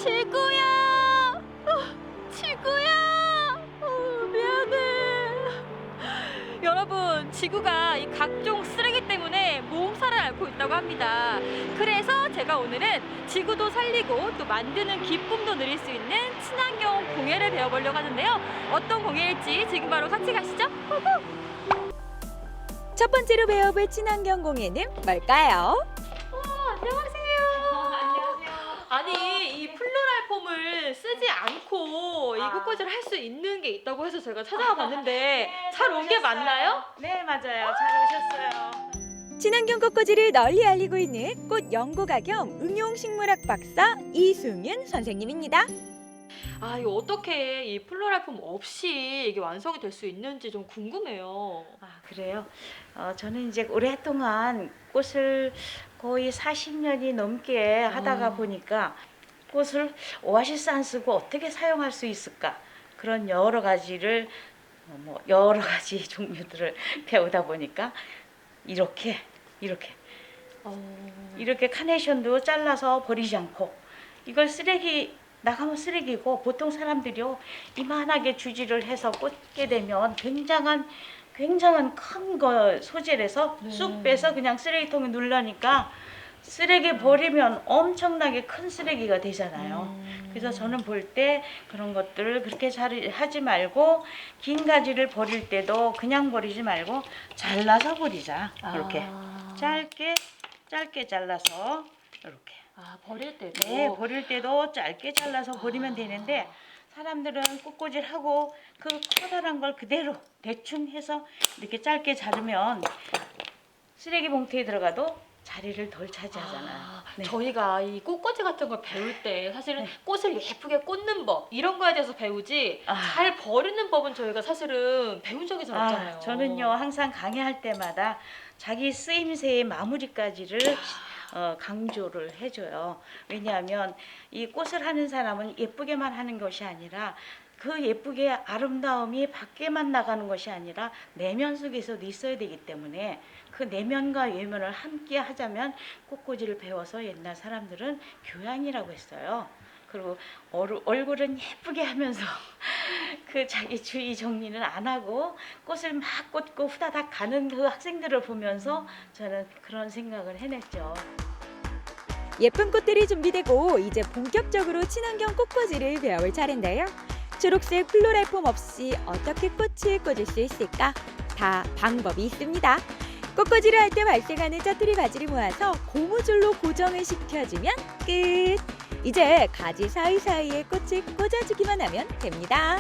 지구야! 지구야! 미안해. 여러분, 지구가 이 각종 쓰레기 때문에 몸살을 앓고 있다고 합니다. 그래서 제가 오늘은 지구도 살리고 또 만드는 기쁨도 누릴 수 있는 친환경 공예를 배워보려고 하는데요. 어떤 공예일지 지금 바로 같이 가시죠. 후후! 첫 번째로 배워볼 친환경 공예는 뭘까요? 안녕하세요. 아니, 이 플로랄 폼을 쓰지 않고 이 꽃꽂이를 할 수 있는 게 있다고 해서 제가 찾아와 봤는데 잘 온 게 맞나요? 네, 맞아요. 잘 오셨어요. 친환경 꽃꽂이를 널리 알리고 있는 꽃 연구가 겸 응용식물학 박사 이승윤 선생님입니다. 아, 이거 어떻게 이 플로랄 폼 없이 이게 완성이 될 수 있는지 좀 궁금해요. 아, 그래요? 저는 이제 오랫동안 꽃을 거의 40년이 넘게 하다가 보니까 꽃을 오아시스 안 쓰고 어떻게 사용할 수 있을까? 그런 여러 가지를 여러 가지 종류들을 배우다 보니까 이렇게 카네이션도 잘라서 버리지 않고 이걸 나가면 쓰레기고 보통 사람들이요 이만하게 주지를 해서 꽂게 되면 굉장한 큰 거 소재라서 쑥 빼서 그냥 쓰레기통에 눌러니까 쓰레기 버리면 엄청나게 큰 쓰레기가 되잖아요. 그래서 저는 볼 때 그런 것들을 그렇게 잘 하지 말고 긴 가지를 버릴 때도 그냥 버리지 말고 잘라서 버리자. 이렇게 짧게 잘라서 이렇게. 버릴 때도? 네, 버릴 때도 짧게 잘라서 버리면 되는데 사람들은 꽃꽂이를 하고 그 커다란 걸 그대로 대충 해서 이렇게 짧게 자르면 쓰레기 봉투에 들어가도 자리를 덜 차지하잖아요. 네. 저희가 이 꽃꽂이 같은 걸 배울 때 사실은 꽃을 예쁘게 꽂는 법 이런 거에 대해서 배우지 잘 버리는 법은 저희가 사실은 배운 적이 잘 없잖아요. 저는요 항상 강의할 때마다 자기 쓰임새의 마무리까지를 강조를 해줘요. 왜냐하면 이 꽃을 하는 사람은 예쁘게만 하는 것이 아니라 그 예쁘게 아름다움이 밖에만 나가는 것이 아니라 내면 속에서도 있어야 되기 때문에 그 내면과 외면을 함께 하자면 꽃꽂이를 배워서 옛날 사람들은 교양이라고 했어요. 그리고 얼굴은 예쁘게 하면서 그 자기 주위 정리는 안 하고 꽃을 막 꽂고 후다닥 가는 그 학생들을 보면서 저는 그런 생각을 해냈죠. 예쁜 꽃들이 준비되고 이제 본격적으로 친환경 꽃꽂이를 배워볼 차례인데요. 초록색 플로랄 폼 없이 어떻게 꽃을 꽂을 수 있을까? 다 방법이 있습니다. 꽃꽂이를 할 때 발생하는 짜투리 가지를 모아서 고무줄로 고정을 시켜주면 끝! 이제 가지 사이사이에 꽃을 꽂아주기만 하면 됩니다.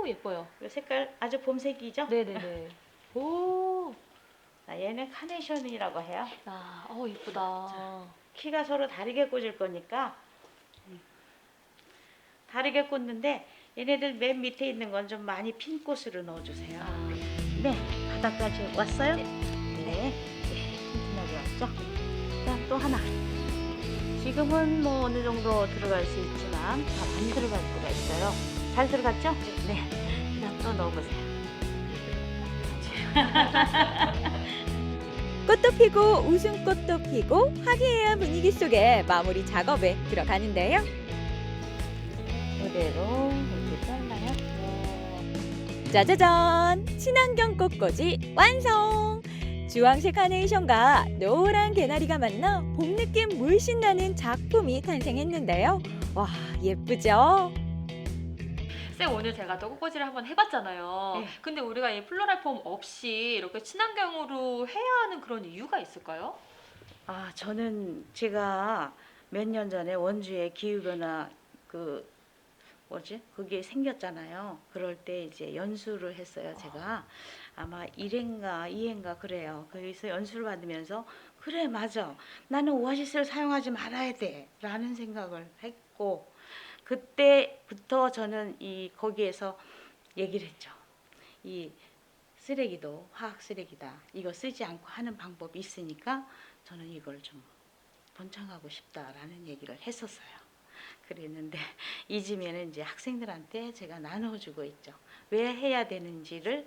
예뻐요. 이 색깔 아주 봄색이죠? 네네네. 오, 얘는 카네이션이라고 해요. 예쁘다. 키가 서로 다르게 꽂을 거니까 다르게 꽂는데 얘네들 맨 밑에 있는 건 좀 많이 핀 꽃으로 넣어주세요. 네, 바닥까지 왔어요? 네, 튼튼하게 왔죠? 그다음 또 하나. 지금은 뭐 어느 정도 들어갈 수 있지만 잘 안 들어갈 때가 있어요. 잘 들어갔죠? 네. 그다음 또 넣어보세요. 꽃도 피고 웃음꽃도 피고 화기애애한 분위기 속에 마무리 작업에 들어가는데요. 이대로 이렇게 잘라요. 짜자잔! 친환경 꽃꽂이 완성! 주황색 카네이션과 노란 개나리가 만나 봄 느낌 물씬 나는 작품이 탄생했는데요. 와, 예쁘죠? 쌤, 오늘 제가 또 꽃꽂이를 한번 해봤잖아요. 네. 근데 우리가 이 플로랄 폼 없이 이렇게 친환경으로 해야 하는 그런 이유가 있을까요? 저는 제가 몇 년 전에 원주에 기후변화 그게 생겼잖아요. 그럴 때 이제 연수를 했어요. 제가 아마 1회인가 2회인가 그래요. 거기서 연수를 받으면서 그래 맞아. 나는 오아시스를 사용하지 말아야 돼. 라는 생각을 했고 그때부터 저는 거기에서 얘기를 했죠. 이 쓰레기도 화학 쓰레기다. 이거 쓰지 않고 하는 방법이 있으니까 저는 이걸 좀 번창하고 싶다라는 얘기를 했었어요. 그랬는데 이쯤에는 이제 학생들한테 제가 나눠주고 있죠. 왜 해야 되는지를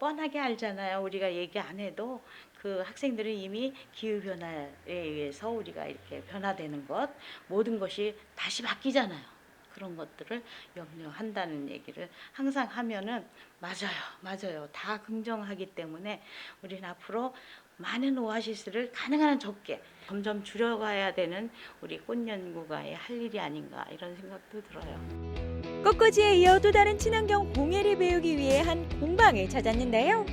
뻔하게 알잖아요. 우리가 얘기 안 해도 그 학생들은 이미 기후 변화에 의해서 우리가 이렇게 변화되는 것, 모든 것이 다시 바뀌잖아요. 그런 것들을 염려한다는 얘기를 항상 하면은 맞아요. 다 긍정하기 때문에 우리는 앞으로 많은 오아시스를 가능한 한 적게 점점 줄여가야 되는 우리 꽃연구가의 할 일이 아닌가 이런 생각도 들어요. 꽃꽂이에 이어 또 다른 친환경 공예를 배우기 위해 한 공방을 찾았는데요.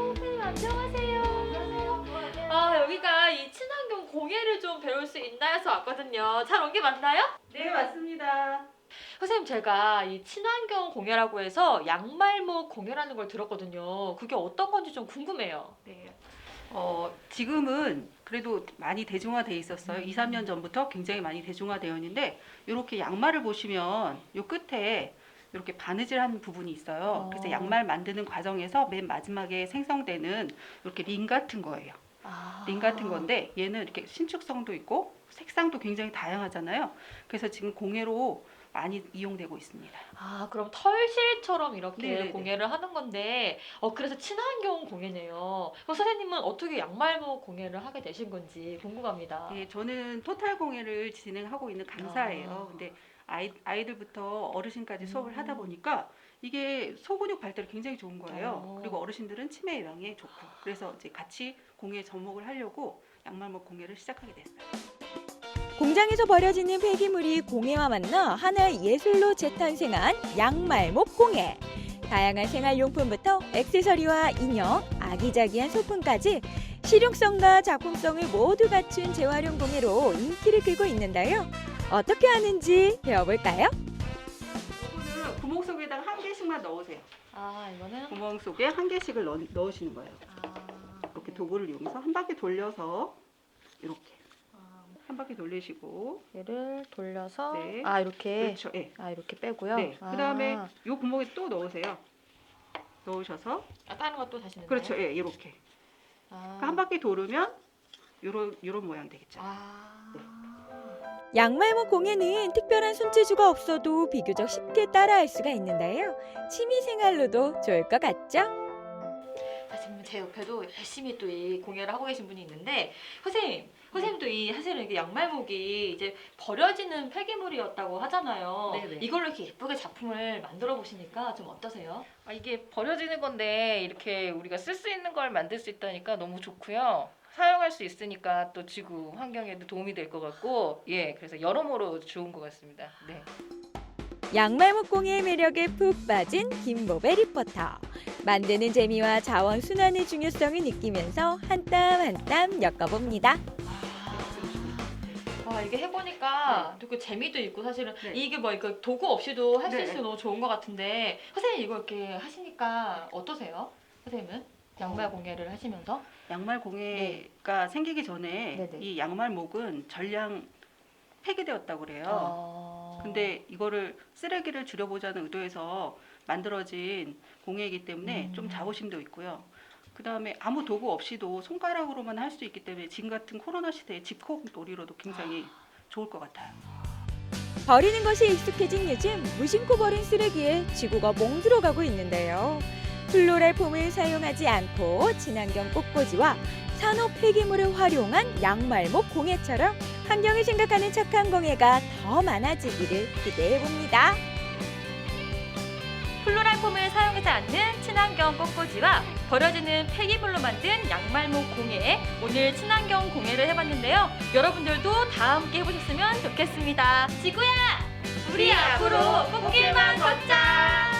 선생님 안녕하세요. 여기가 이 친환경 공예를 좀 배울 수 있나 해서 왔거든요. 잘 온 게 맞나요? 네, 맞습니다. 선생님 제가 이 친환경 공예라고 해서 양말목 공예라는 걸 들었거든요. 그게 어떤 건지 좀 궁금해요. 네. 지금은 그래도 많이 대중화돼 있었어요. 2, 3년 전부터 굉장히 많이 대중화되어 있는데 이렇게 양말을 보시면 요 끝에 이렇게 바느질한 부분이 있어요. 그래서 양말 만드는 과정에서 맨 마지막에 생성되는 이렇게 링 같은 거예요. 링 같은 건데 얘는 이렇게 신축성도 있고 색상도 굉장히 다양하잖아요. 그래서 지금 공예로 많이 이용되고 있습니다. 그럼 털실처럼 이렇게 네네네. 공예를 하는 건데, 그래서 친환경 공예네요. 그럼 선생님은 어떻게 양말목 공예를 하게 되신 건지 궁금합니다. 예, 저는 토탈 공예를 진행하고 있는 강사예요. 근데 아이들부터 어르신까지 수업을 하다 보니까 이게 소근육 발달에 굉장히 좋은 거예요. 그리고 어르신들은 치매 예방에 좋고. 그래서 이제 같이 공예 접목을 하려고 양말목 공예를 시작하게 됐어요. 공장에서 버려지는 폐기물이 공예와 만나 하나의 예술로 재탄생한 양말목 공예. 다양한 생활용품부터 액세서리와 인형, 아기자기한 소품까지 실용성과 작품성을 모두 갖춘 재활용 공예로 인기를 끌고 있는데요. 어떻게 하는지 배워볼까요? 이거는 구멍 속에다가 한 개씩만 넣으세요. 이거는 구멍 속에 한 개씩을 넣으시는 거예요. 이렇게 도구를 이용해서 한 바퀴 돌려서 이렇게 한 바퀴 돌리시고 얘를 돌려서 네. 이렇게 그렇죠. 예. 이렇게 빼고요. 네. 그다음에 요 구멍에 또 넣으세요. 넣으셔서 다른 것도 다시 넣나요? 그렇죠. 예, 이렇게. 그러니까 한 바퀴 돌으면 요런 모양 되겠죠. 양말목 공예는 특별한 손재주가 없어도 비교적 쉽게 따라할 수가 있는데요. 취미생활로도 좋을 것 같죠? 지금 제 옆에도 열심히 또 이 공예를 하고 계신 분이 있는데, 선생님도 이 사실은 이게 양말목이 이제 버려지는 폐기물이었다고 하잖아요. 네네. 이걸로 이렇게 예쁘게 작품을 만들어 보시니까 좀 어떠세요? 이게 버려지는 건데 이렇게 우리가 쓸 수 있는 걸 만들 수 있다니까 너무 좋고요. 사용할 수 있으니까 또 지구 환경에도 도움이 될 것 같고, 그래서 여러모로 좋은 것 같습니다. 네. 양말목 공예의 매력에 푹 빠진 김보배 리포터. 만드는 재미와 자원 순환의 중요성을 느끼면서 한 땀 한 땀 엮어봅니다. 이게 해보니까 또 재미도 있고 사실은 네. 이게 이거 도구 없이도 할 수 네. 있어서 너무 좋은 것 같은데, 선생님 이거 이렇게 하시니까 어떠세요? 선생님은 양말 공예를 하시면서? 양말 공예가 생기기 전에 네네. 이 양말목은 전량 폐기되었다고 그래요. 근데 이거를 쓰레기를 줄여보자는 의도에서 만들어진 공예이기 때문에 좀 자부심도 있고요. 그 다음에 아무 도구 없이도 손가락으로만 할 수 있기 때문에 지금 같은 코로나 시대에 집콕 놀이로도 굉장히 좋을 것 같아요. 버리는 것이 익숙해진 요즘 무심코 버린 쓰레기에 지구가 멍들어가고 있는데요. 플로랄폼을 사용하지 않고 친환경 꽃꽂이와 산업 폐기물을 활용한 양말목 공예처럼 환경을 생각하는 착한 공예가 더 많아지기를 기대해봅니다. 플로랄폼을 사용하지 않는 친환경 꽃꽂이와 버려지는 폐기물로 만든 양말목 공예, 오늘 친환경 공예를 해봤는데요. 여러분들도 다 함께 해보셨으면 좋겠습니다. 지구야, 우리 앞으로 꽃길만 걷자.